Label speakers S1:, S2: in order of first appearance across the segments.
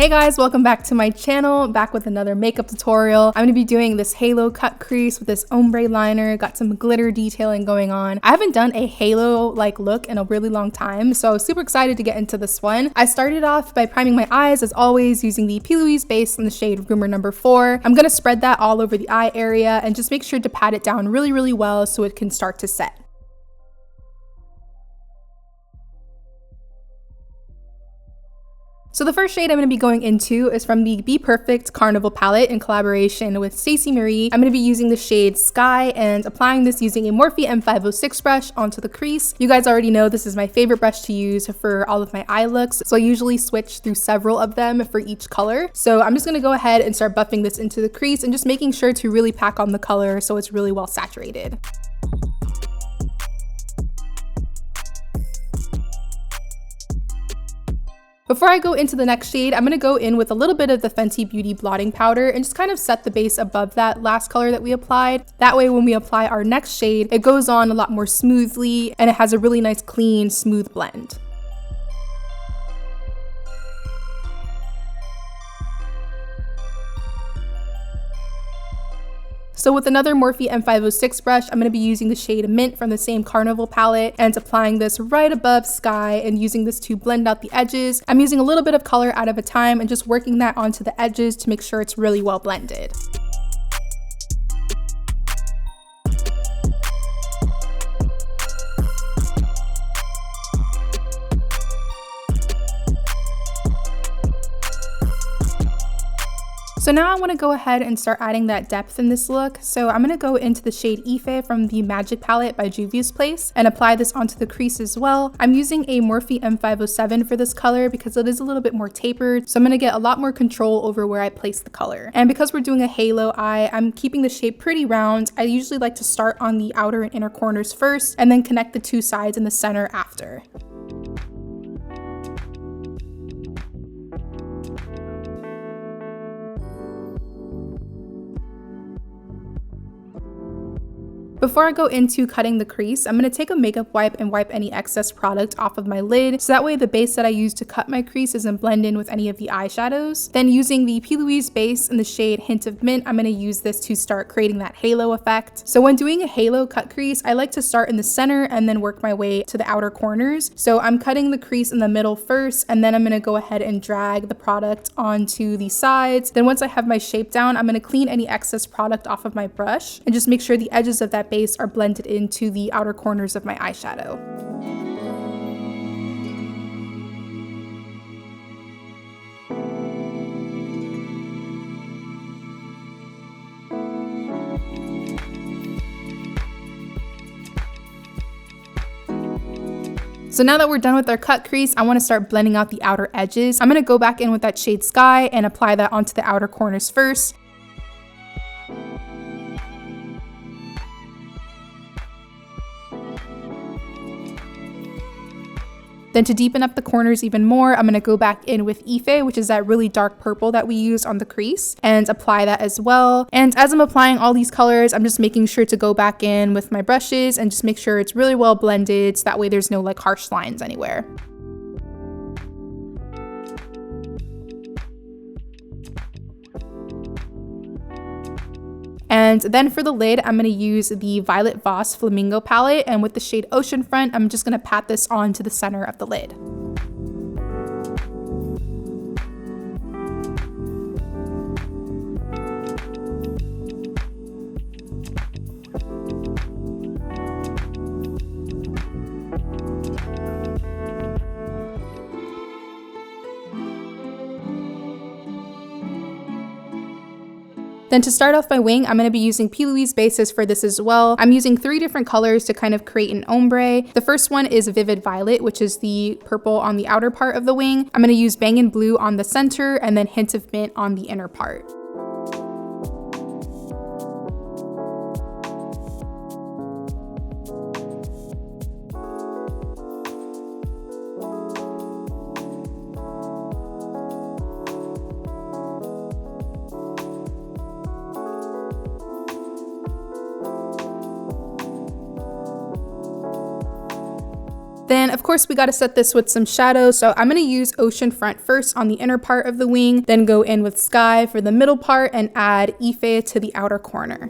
S1: Hey guys, welcome back to my channel, back with another makeup tutorial. I'm going to be doing this halo cut crease with this ombre liner, got some glitter detailing going on. I haven't done a halo like look in a really long time, so super excited to get into this one. I started off by priming my eyes as always using the Louise base in the shade Rumour number 4. I'm going to spread that all over the eye area and just make sure to pat it down really well so it can start to set. So the first shade I'm going to be going into is from the Bperfect Carnival palette in collaboration with Stacey. I'm going to be using the shade Sky and applying this using a Morphe M506 brush onto the crease. You guys already know this is my favorite brush to use for all of my eye looks, so I usually switch through several of them for each color. So I'm just going to go ahead and start buffing this into the crease and just making sure to really pack on the color so it's really well saturated. Before I go into the next shade, I'm going to go in with a little bit of the Fenty Beauty blotting powder and just kind of set the base above that last color that we applied. That way when we apply our next shade, it goes on a lot more smoothly and it has a really nice clean, smooth blend. So with another Morphe M506 brush, I'm going to be using the shade Mint from the same Carnival palette and applying this right above Sky and using this to blend out the edges. I'm using a little bit of color out of a time and just working that onto the edges to make sure it's really well blended. So now I want to go ahead and start adding that depth in this look. So I'm going to go into the shade Ife from the Magic palette by Juvia's Place and apply this onto the crease as well. I'm using a Morphe M507 for this color because it is a little bit more tapered. So I'm going to get a lot more control over where I place the color. And because we're doing a halo eye, I'm keeping the shape pretty round. I usually like to start on the outer and inner corners first and then connect the two sides in the center after. Before I go into cutting the crease, I'm going to take a makeup wipe and wipe any excess product off of my lid, so that way the base that I use to cut my crease doesn't blend in with any of the eyeshadows. Then using the Louise base in the shade Hint of Mint, I'm going to use this to start creating that halo effect. So when doing a halo cut crease, I like to start in the center and then work my way to the outer corners. So I'm cutting the crease in the middle first, and then I'm going to go ahead and drag the product onto the sides. Then once I have my shape down, I'm going to clean any excess product off of my brush and just make sure the edges of that base are blended into the outer corners of my eyeshadow. So now that we're done with our cut crease, I want to start blending out the outer edges. I'm going to go back in with that shade Sky and apply that onto the outer corners first. Then to deepen up the corners even more, I'm going to go back in with Ife, which is that really dark purple that we used on the crease, and apply that as well. And as I'm applying all these colors, I'm just making sure to go back in with my brushes and just make sure it's really well blended, so that way there's no like harsh lines anywhere. And then for the lid, I'm going to use the Violet Voss Flamingo palette, and with the shade Oceanfront, I'm just going to pat this onto the center of the lid. Then to start off my wing, I'm going to be using Louise bases for this as well. I'm using 3 different colors to kind of create an ombre. The first one is Vivid Violet, which is the purple on the outer part of the wing. I'm going to use Bangin' Blue on the center and then Hint of Mint on the inner part. Then of course we got to set this with some shadow, so I'm going to use Ocean Front first on the inner part of the wing, then go in with Sky for the middle part and add Ife to the outer corner.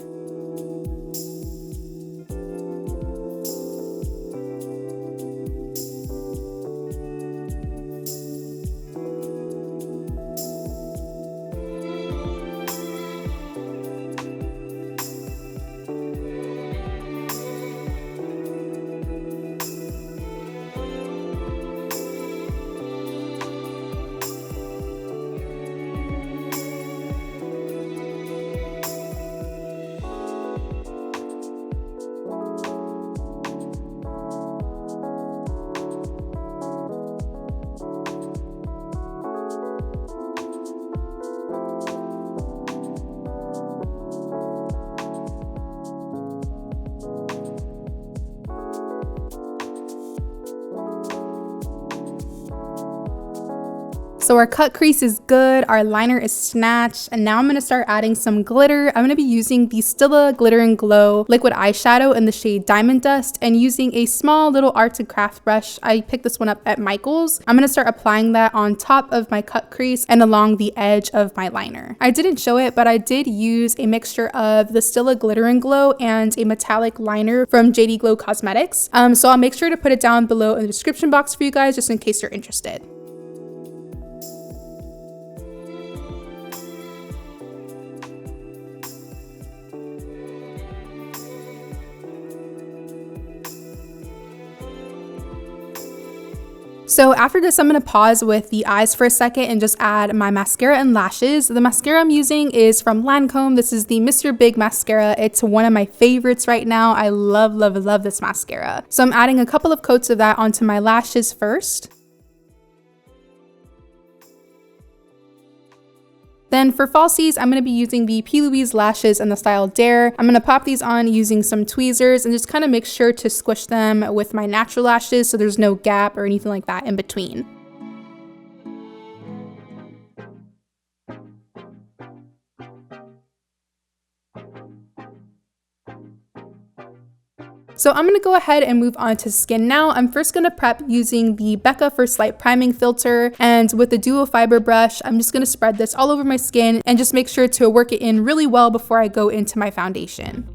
S1: So our cut crease is good, our liner is snatched, and now I'm going to start adding some glitter. I'm going to be using the Stila Glitter and Glow liquid eyeshadow in the shade Diamond Dust and using a small little arts and crafts brush. I picked this one up at Michael's. I'm going to start applying that on top of my cut crease and along the edge of my liner. I didn't show it, but I did use a mixture of the Stila Glitter and Glow and a metallic liner from JDGlow Cosmetics. So I'll make sure to put it down below in the description box for you guys just in case you're interested. So after this, I'm going to pause with the eyes for a second and just add my mascara and lashes. The mascara I'm using is from Lancôme. This is the Monsieur Big Mascara. It's one of my favorites right now. I love, love, love this mascara. So I'm adding a couple of coats of that onto my lashes first. Then for falsies, I'm going to be using the Louise lashes in the style Dare. I'm going to pop these on using some tweezers and just kind of make sure to squish them with my natural lashes so there's no gap or anything like that in between. So I'm going to go ahead and move on to skin now. I'm first going to prep using the Becca First Light Priming Filter, and with the dual fiber brush, I'm just going to spread this all over my skin and just make sure to work it in really well before I go into my foundation.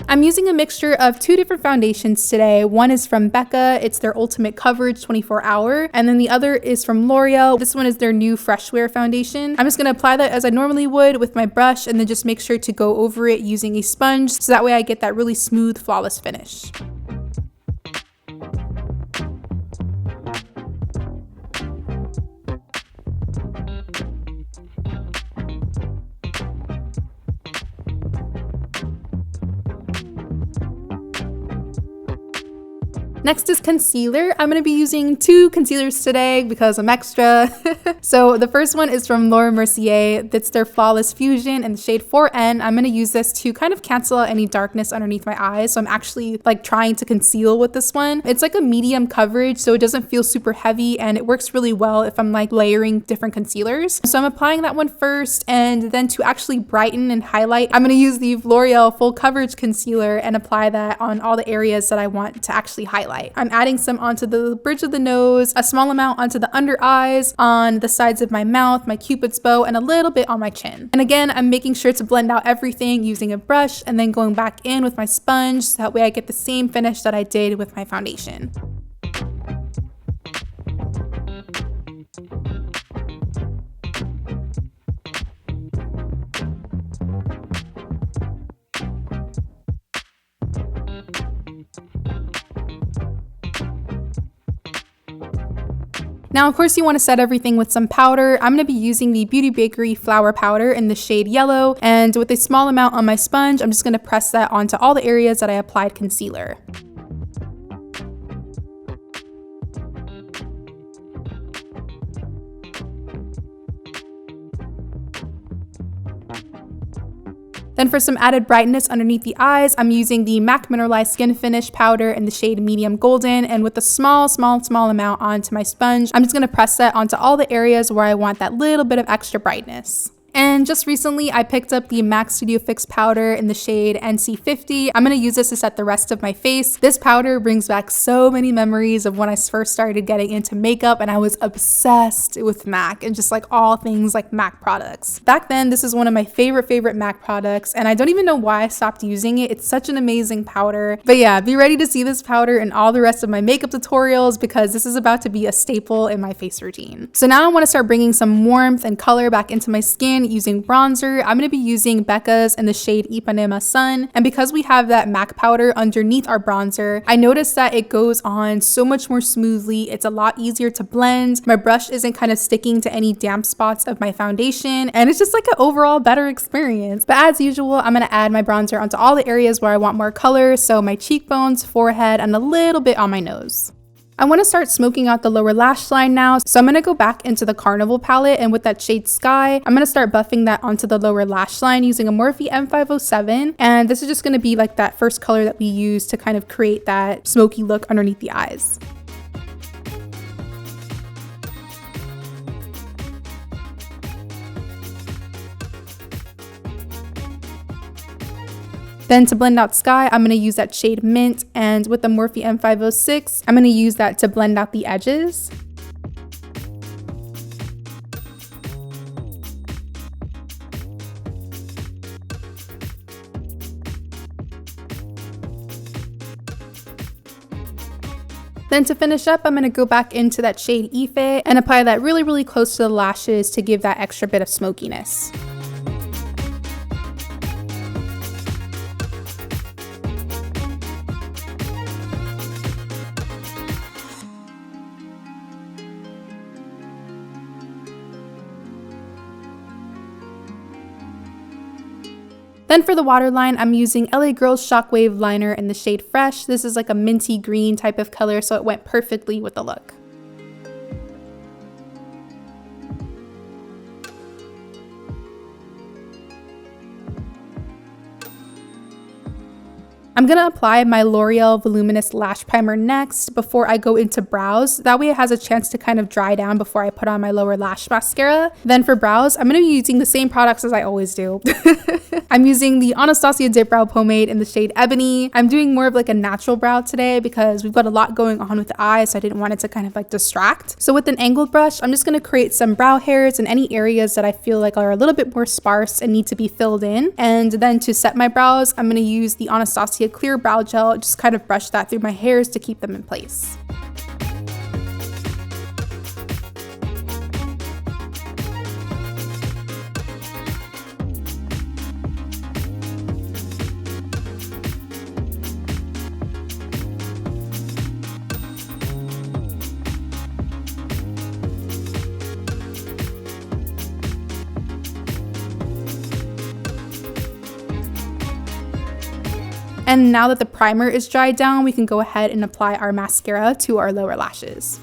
S1: I'm using a mixture of two different foundations today. One is from Becca, it's their Ultimate Coverage 24 Hour, and then the other is from L'Oreal. This one is their new Fresh Wear foundation. I'm just going to apply that as I normally would with my brush and then just make sure to go over it using a sponge so that way I get that really smooth, flawless finish. Next is concealer. I'm going to be using two concealers today because I'm extra. So the first one is from Mercier. That's their Flawless Fusion in the shade 4N. I'm going to use this to kind of cancel out any darkness underneath my eyes. So I'm actually like trying to conceal with this one. It's like a medium coverage, so it doesn't feel super heavy and it works really well if I'm like layering different concealers. So I'm applying that one first, and then to actually brighten and highlight, I'm going to use the L'Oreal Full Coverage Concealer and apply that on all the areas that I want to actually highlight. I'm adding some onto the bridge of the nose, a small amount onto the under eyes, on the sides of my mouth, my cupid's bow, and a little bit on my chin. And again, I'm making sure to blend out everything using a brush and then going back in with my sponge so that way I get the same finish that I did with my foundation. Now, of course, you want to set everything with some powder. I'm going to be using the Beauty Bakerie Flower Powder in the shade Yellow, and with a small amount on my sponge, I'm just going to press that onto all the areas that I applied concealer. Then for some added brightness underneath the eyes, I'm using the MAC Mineralize Skin Finish Powder in the shade Medium Golden, and with a small amount onto my sponge, I'm just going to press that onto all the areas where I want that little bit of extra brightness. And then just recently I picked up the MAC Studio Fix powder in the shade NC50. I'm going to use this to set the rest of my face. This powder brings back so many memories of when I first started getting into makeup and I was obsessed with MAC and just like all things like MAC products. Back then, this is one of my favorite MAC products and I don't even know why I stopped using it. It's such an amazing powder. But yeah, be ready to see this powder in all the rest of my makeup tutorials because this is about to be a staple in my face routine. So now I want to start bringing some warmth and color back into my skin using bronzer. I'm going to be using Becca's in the shade Ipanema Sun. And because we have that MAC powder underneath our bronzer, I noticed that it goes on so much more smoothly. It's a lot easier to blend. My brush isn't kind of sticking to any damp spots of my foundation. And it's just like an overall better experience. But as usual, I'm going to add my bronzer onto all the areas where I want more color. So my cheekbones, forehead, and a little bit on my nose. I want to start smoking out the lower lash line now, so I'm going to go back into the Carnival palette and with that shade Sky, I'm going to start buffing that onto the lower lash line using a Morphe M507, and this is just going to be like that first color that we use to kind of create that smoky look underneath the eyes. Then to blend out Sky, I'm going to use that shade Mint, and with the Morphe M506, I'm going to use that to blend out the edges. Then to finish up, I'm going to go back into that shade Ife and apply that really close to the lashes to give that extra bit of smokiness. Then for the waterline, I'm using LA Girl's Shockwave liner in the shade Fresh. This is like a minty green type of color, so it went perfectly with the look. I'm going to apply my L'Oreal Voluminous Lash Primer next before I go into brows. That way it has a chance to kind of dry down before I put on my lower lash mascara. Then for brows, I'm going to be using the same products as I always do. I'm using the Anastasia Dip Brow Pomade in the shade Ebony. I'm doing more of like a natural brow today because we've got a lot going on with the eyes, so I didn't want it to kind of like distract. So with an angled brush, I'm just going to create some brow hairs in any areas that I feel like are a little bit more sparse and need to be filled in. And then to set my brows, I'm going to use the Anastasia Clear Brow Gel, just kind of brush that through my hairs to keep them in place. And now that the primer is dried down, we can go ahead and apply our mascara to our lower lashes.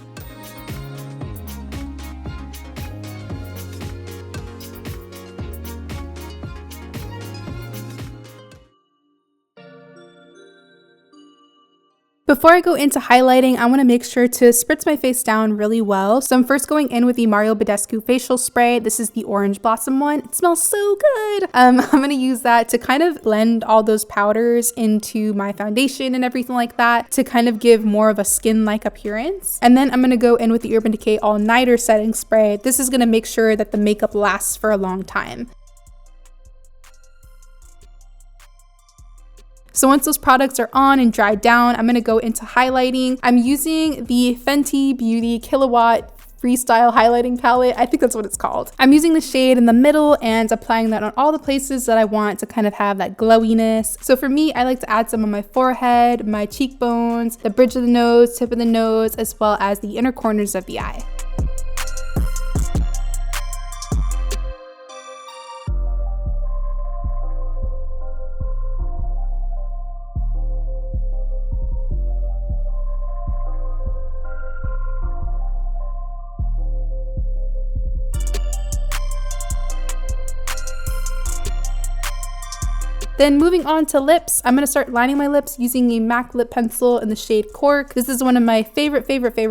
S1: Before I go into highlighting, I want to make sure to spritz my face down really well. So I'm first going in with the Mario Badescu facial spray. This is the Orange Blossom one. It smells so good. I'm going to use that to kind of blend all those powders into my foundation and everything like that to kind of give more of a skin-like appearance. And then I'm going to go in with the Urban Decay All Nighter setting spray. This is going to make sure that the makeup lasts for a long time. So once those products are on and dried down, I'm going to go into highlighting. I'm using the Fenty Beauty Kilowatt Freestyle Highlighting Palette. I think that's what it's called. I'm using the shade in the middle and applying that on all the places that I want to kind of have that glowiness. So for me, I like to add some on my forehead, my cheekbones, the bridge of the nose, tip of the nose, as well as the inner corners of the eye. Then moving on to lips, I'm going to start lining my lips using a MAC lip pencil in the shade Cork. This is one of my favorite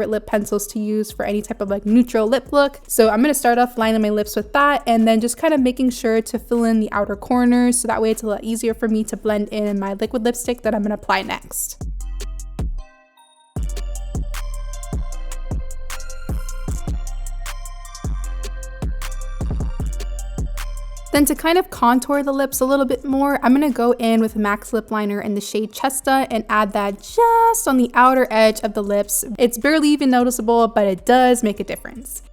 S1: lip pencils to use for any type of like neutral lip look. So I'm going to start off lining my lips with that and then just kind of making sure to fill in the outer corners so that way it's a lot easier for me to blend in my liquid lipstick that I'm going to apply next. Then to kind of contour the lips a little bit more, I'm going to go in with MAC's lip liner in the shade Chesta and add that just on the outer edge of the lips. It's barely even noticeable, but it does make a difference.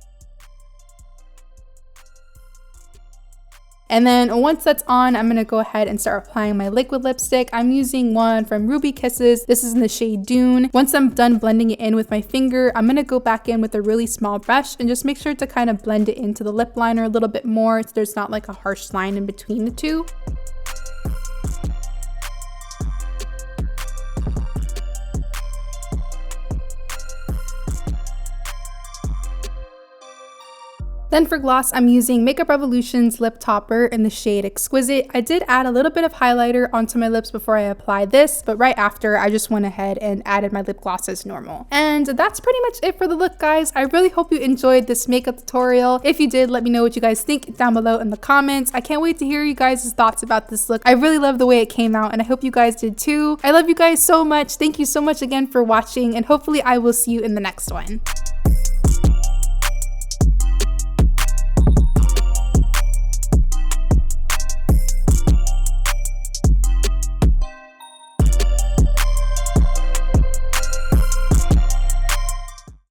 S1: And then once that's on, I'm going to go ahead and start applying my liquid lipstick. I'm using one from Ruby Kisses. This is in the shade Dune. Once I'm done blending it in with my finger, I'm going to go back in with a really small brush and just make sure to kind of blend it into the lip liner a little bit more so there's not like a harsh line in between the two. Then for gloss, I'm using Makeup Revolution's Lip Topper in the shade Exquisite. I did add a little bit of highlighter onto my lips before I applied this, but right after I just went ahead and added my lip gloss as normal. And that's pretty much it for the look, guys. I really hope you enjoyed this makeup tutorial. If you did, let me know what you guys think down below in the comments. I can't wait to hear you guys' thoughts about this look. I really love the way it came out and I hope you guys did too. I love you guys so much. Thank you so much again for watching and hopefully I will see you in the next one.